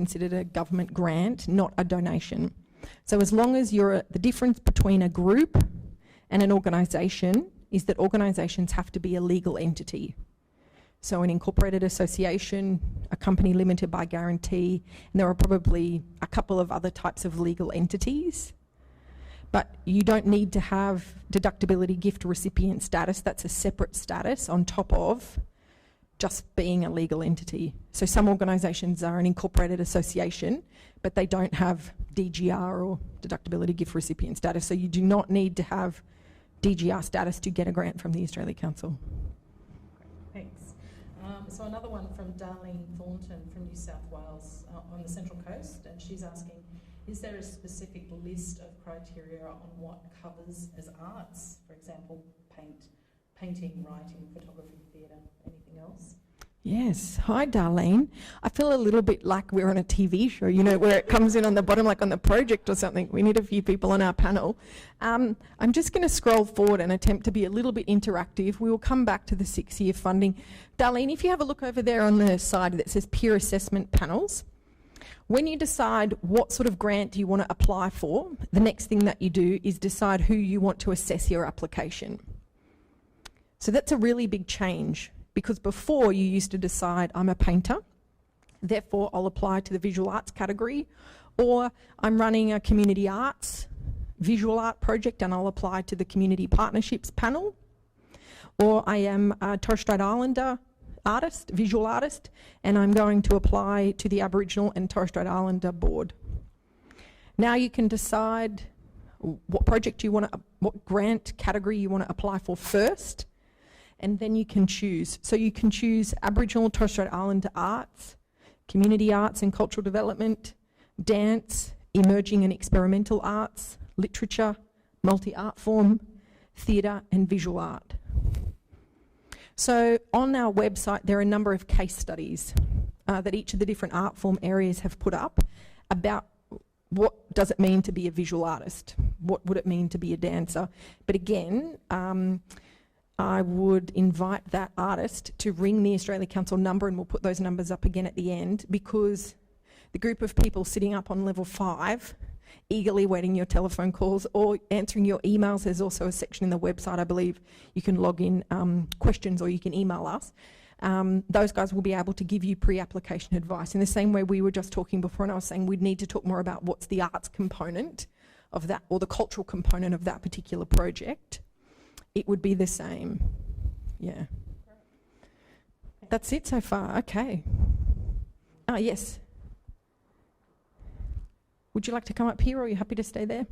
considered a government grant, not a donation. So as long as you're the difference between a group and an organisation is that organisations have to be a legal entity. So an incorporated association, a company limited by guarantee, and there are probably a couple of other types of legal entities. But you don't need to have deductibility gift recipient status. That's a separate status on top of just being a legal entity. So some organisations are an incorporated association, but they don't have DGR or deductibility gift recipient status. So you do not need to have DGR status to get a grant from the Australia Council. Thanks. So another one from Darlene Thornton from New South Wales on the Central Coast, and she's asking, is there a specific list of criteria on what covers as arts? For example, painting, writing, photography, theatre, anything else? Yes. Hi, Darlene. I feel a little bit like we're on a TV show, you know, where it comes in on the bottom, like on The Project or something. We need a few people on our panel. I'm just going to scroll forward and attempt to be a little bit interactive. We will come back to the 6-year funding. Darlene, if you have a look over there on the side that says peer assessment panels, when you decide what sort of grant you want to apply for, the next thing that you do is decide who you want to assess your application. So that's a really big change, because before you used to decide, I'm a painter, therefore I'll apply to the visual arts category, or I'm running a community arts visual art project and I'll apply to the community partnerships panel, or I am a Torres Strait Islander artist, visual artist, and I'm going to apply to the Aboriginal and Torres Strait Islander board. Now you can decide what project you want to, what grant category you want to apply for first, and then you can choose. So you can choose Aboriginal, Torres Strait Islander arts, community arts and cultural development, dance, emerging and experimental arts, literature, multi-art form, theatre and visual art. So on our website there are a number of case studies that each of the different art form areas have put up about what does it mean to be a visual artist, what would it mean to be a dancer. But again, I would invite that artist to ring the Australia Council number, and we'll put those numbers up again at the end, because the group of people sitting up on level 5 eagerly waiting your telephone calls or answering your emails. There's also a section in the website, I believe, you can log in questions or you can email us. Those guys will be able to give you pre-application advice in the same way we were just talking before, and I was saying we'd need to talk more about what's the arts component of that or the cultural component of that particular project. It would be the same. Yeah. That's it so far. Okay. Yes. Would you like to come up here, or are you happy to stay there?